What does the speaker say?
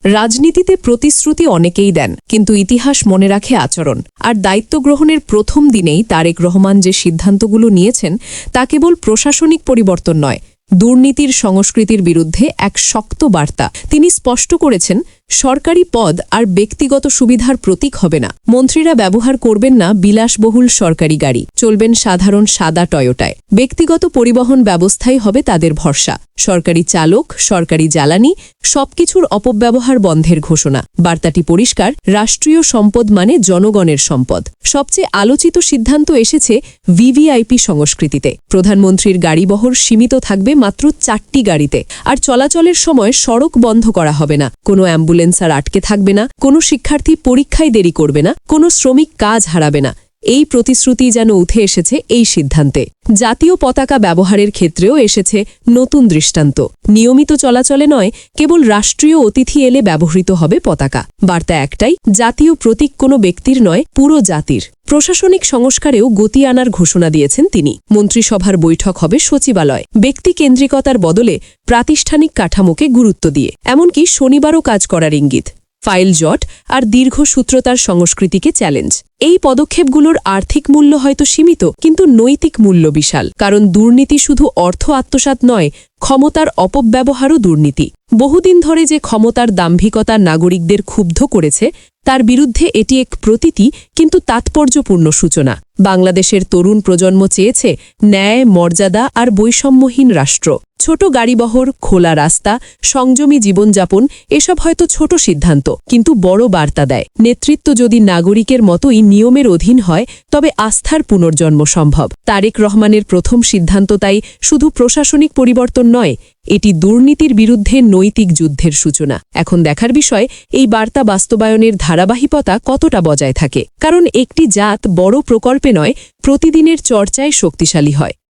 রাজনীতিতে প্রতিশ্রুতি অনেকেই দেন, কিন্তু ইতিহাস মনে রাখে আচরণ। আর দায়িত্ব গ্রহণের প্রথম দিনেই তারেক রহমান যে সিদ্ধান্তগুলো নিয়েছেন তা কেবল প্রশাসনিক পরিবর্তন নয়, দুর্নীতির সংস্কৃতির বিরুদ্ধে এক শক্ত বার্তা। তিনি স্পষ্ট করেছেন, সরকারি পদ আর ব্যক্তিগত সুবিধার প্রতীক হবে না। মন্ত্রীরা ব্যবহার করবেন না বিলাসবহুল সরকারি গাড়ি, চলবেন সাধারণ সাদা টয়োটায়। ব্যক্তিগত পরিবহন ব্যবস্থাই হবে তাদের ভরসা। সরকারি চালক, সরকারি জ্বালানি, সবকিছুর অপব্যবহার বন্ধের ঘোষণা। বার্তাটি পরিষ্কার, রাষ্ট্রীয় সম্পদ মানে জনগণের সম্পদ। সবচেয়ে আলোচিত সিদ্ধান্ত এসেছে ভিভিআইপি সংস্কৃতিতে। প্রধানমন্ত্রীর গাড়িবহর সীমিত থাকবে মাত্র 4টি গাড়িতে, আর চলাচলের সময় সড়ক বন্ধ করা হবে না। কোনো অ্যাম্বুলেন্স আর আটকে থাকবে না, কোনো শিক্ষার্থী পরীক্ষায় দেরি করবে না, কোনো শ্রমিক কাজ হারাবে না। এই প্রতিশ্রুতি যেন উঠে এসেছে এই সিদ্ধান্তে। জাতীয় পতাকা ব্যবহারের ক্ষেত্রেও এসেছে নতুন দৃষ্টান্ত। নিয়মিত চলাচলে নয়, কেবল রাষ্ট্রীয় অতিথি এলে ব্যবহৃত হবে পতাকা। বার্তা একটাই, জাতীয় প্রতীক কোনো ব্যক্তির নয়, পুরো জাতির। প্রশাসনিক সংস্কারেও গতি আনার ঘোষণা দিয়েছেন তিনি। মন্ত্রিসভার বৈঠক হবে সচিবালয়, ব্যক্তিকেন্দ্রিকতার বদলে প্রাতিষ্ঠানিক কাঠামোকে গুরুত্ব দিয়ে। এমনকি শনিবারও কাজ করার ইঙ্গিত। ফাইল জট আর দীর্ঘসূত্রতার সংস্কৃতিকে চ্যালেঞ্জ। এই পদক্ষেপগুলোর আর্থিক মূল্য হয়তো সীমিত, কিন্তু নৈতিক মূল্য বিশাল। কারণ দুর্নীতি শুধু অর্থ আত্মসাৎ নয়, ক্ষমতার অপব্যবহারও দুর্নীতি। বহুদিন ধরে যে ক্ষমতার দাম্ভিকতা নাগরিকদের ক্ষুব্ধ করেছে, তার বিরুদ্ধে এটি এক প্রতীকী কিন্তু তাৎপর্যপূর্ণ সূচনা। বাংলাদেশের তরুণ প্রজন্ম চেয়েছে ন্যায়, মর্যাদা আর বৈষম্যহীন রাষ্ট্র। ছোট গাড়িবহর, খোলা রাস্তা, সংযমী জীবনযাপন, এসব হয়তো ছোট সিদ্ধান্ত, কিন্তু বড় বার্তা দেয়। নেতৃত্ব যদি নাগরিকের মতোই নিয়মের অধীন হয়, তবে আস্থার পুনর্জন্ম সম্ভব। তারেক রহমানের প্রথম সিদ্ধান্ত তাই শুধু প্রশাসনিক পরিবর্তন নয়, এটি দুর্নীতির বিরুদ্ধে নৈতিক যুদ্ধের সূচনা। এখন দেখার বিষয়, এই বার্তা বাস্তবায়নের ধারাবাহিকতা কতটা বজায় থাকে। কারণ একটি জাত বড় প্রকল্পে নয়, প্রতিদিনের চর্চায় শক্তিশালী হয়।